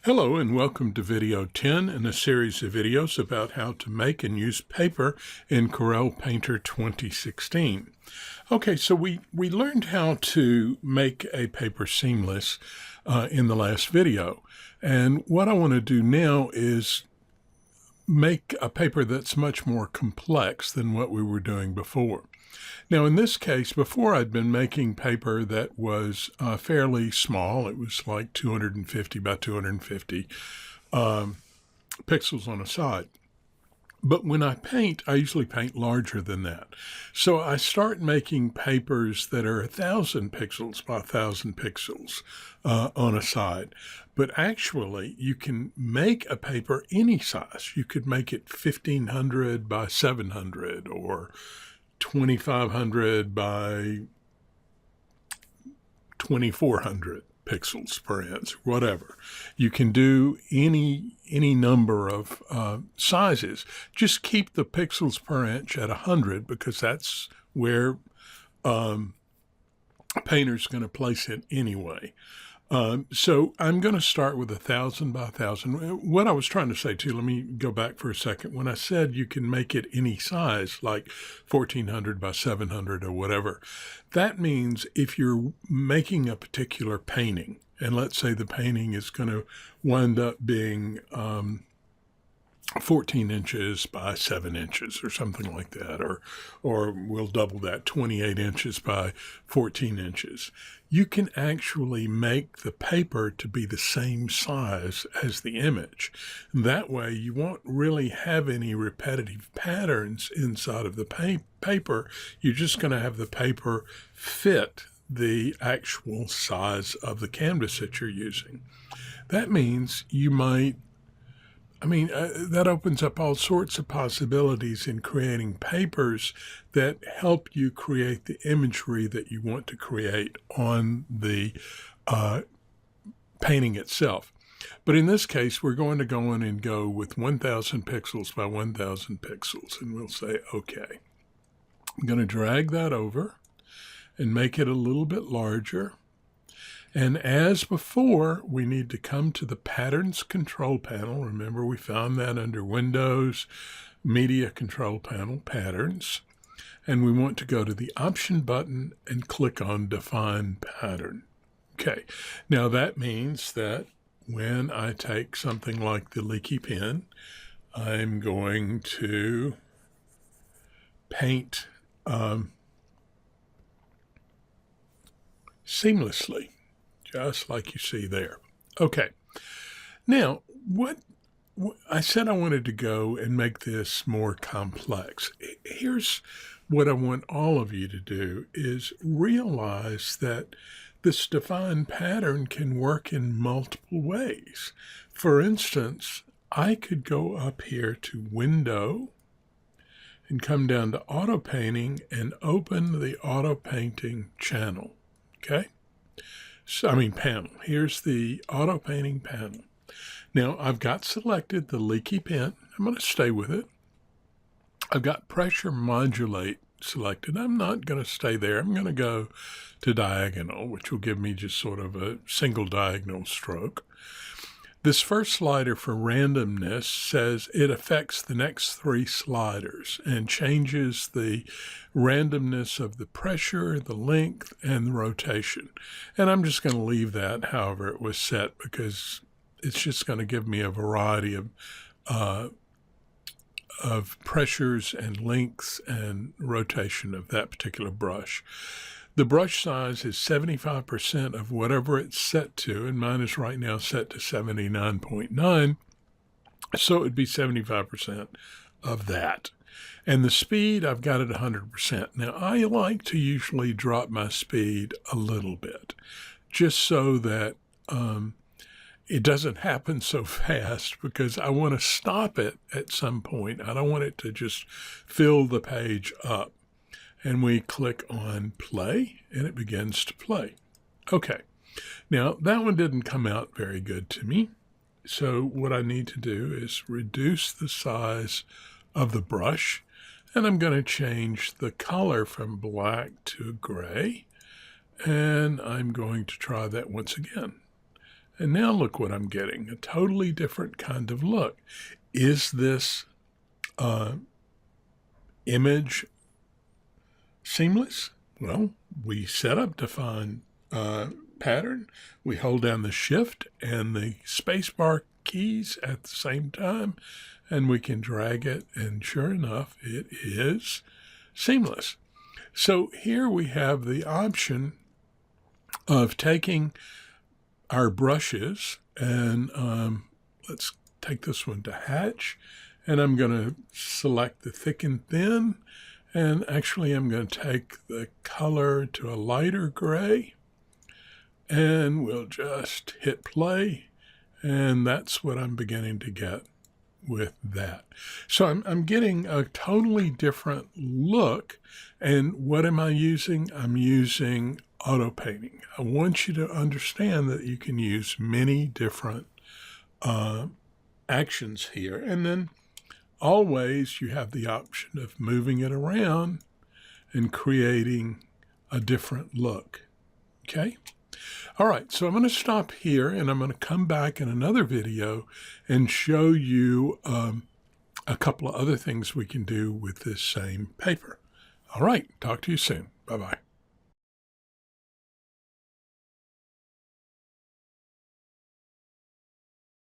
Hello and welcome to video 10 in a series of videos about how to make and use paper in Corel Painter 2016. Okay, so we learned how to make a paper seamless in the last video. And what I want to do now is make a paper that's much more complex than what we were doing before. Now, in this case, before I'd been making paper that was fairly small. It was like 250 by 250 pixels on a side. But when I paint, I usually paint larger than that. So I start making papers that are 1,000 pixels by 1,000 pixels on a side. But actually, you can make a paper any size. You could make it 1,500 by 700 or 2,500 by 2,400 pixels per inch, whatever. You can do any number of sizes. Just keep the pixels per inch at 100 because that's where Painter's going to place it anyway. So I'm going to start with 1,000 by 1,000. What I was trying to say too, let me go back for a second. When I said you can make it any size, like 1,400 by 700 or whatever, that means if you're making a particular painting, and let's say the painting is going to wind up being 14 inches by 7 inches or something like that, or we'll double that, 28 inches by 14 inches. You can actually make the paper to be the same size as the image. That way you won't really have any repetitive patterns inside of the paper. You're just going to have the paper fit the actual size of the canvas that you're using. That means you might that opens up all sorts of possibilities in creating papers that help you create the imagery that you want to create on the painting itself. But in this case, we're going to go in and go with 1,000 pixels by 1,000 pixels, and we'll say, okay. I'm going to drag that over and make it a little bit larger. And as before, we need to come to the Patterns Control Panel. Remember, we found that under Windows, Media Control Panel, Patterns. And we want to go to the Option button and click on Define Pattern. Okay, now that means that when I take something like the leaky pen, I'm going to paint seamlessly. Just like you see there. Okay. Now, what I said I wanted to go and make this more complex. Here's what I want all of you to do is realize that this defined pattern can work in multiple ways. For instance, I could go up here to Window and come down to Auto Painting and open the Auto Painting channel. Okay? Panel. Here's the auto painting panel. Now I've got selected the leaky pen. I'm going to stay with it. I've got pressure modulate selected. I'm not going to stay there. I'm going to go to diagonal, which will give me just sort of a single diagonal stroke. This first slider for randomness says it affects the next 3 sliders and changes the randomness of the pressure, the length, and the rotation. And I'm just going to leave that however it was set because it's just going to give me a variety of pressures and lengths and rotation of that particular brush. The brush size is 75% of whatever it's set to, and mine is right now set to 79.9, so it would be 75% of that. And the speed, I've got it 100%. Now, I like to usually drop my speed a little bit, just so that it doesn't happen so fast, because I want to stop it at some point. I don't want it to just fill the page up. And we click on play, and it begins to play. Okay, now that one didn't come out very good to me. So what I need to do is reduce the size of the brush, and I'm going to change the color from black to gray. And I'm going to try that once again. And now look what I'm getting, a totally different kind of look. Is this image seamless? Well, we set up define pattern. We hold down the shift and the spacebar keys at the same time, and we can drag it, and sure enough, it is seamless. So here we have the option of taking our brushes, and let's take this one to hatch, and I'm going to select the thick and thin, and actually I'm going to take the color to a lighter gray, and we'll just hit play, and that's what I'm beginning to get with that. So I'm getting a totally different look. And what am I using? I'm using auto painting. I want you to understand that you can use many different actions here. And then always you have the option of moving it around and creating a different look. Okay? All right, so I'm going to stop here, and I'm going to come back in another video and show you a couple of other things we can do with this same paper. All right, talk to you soon. Bye-bye.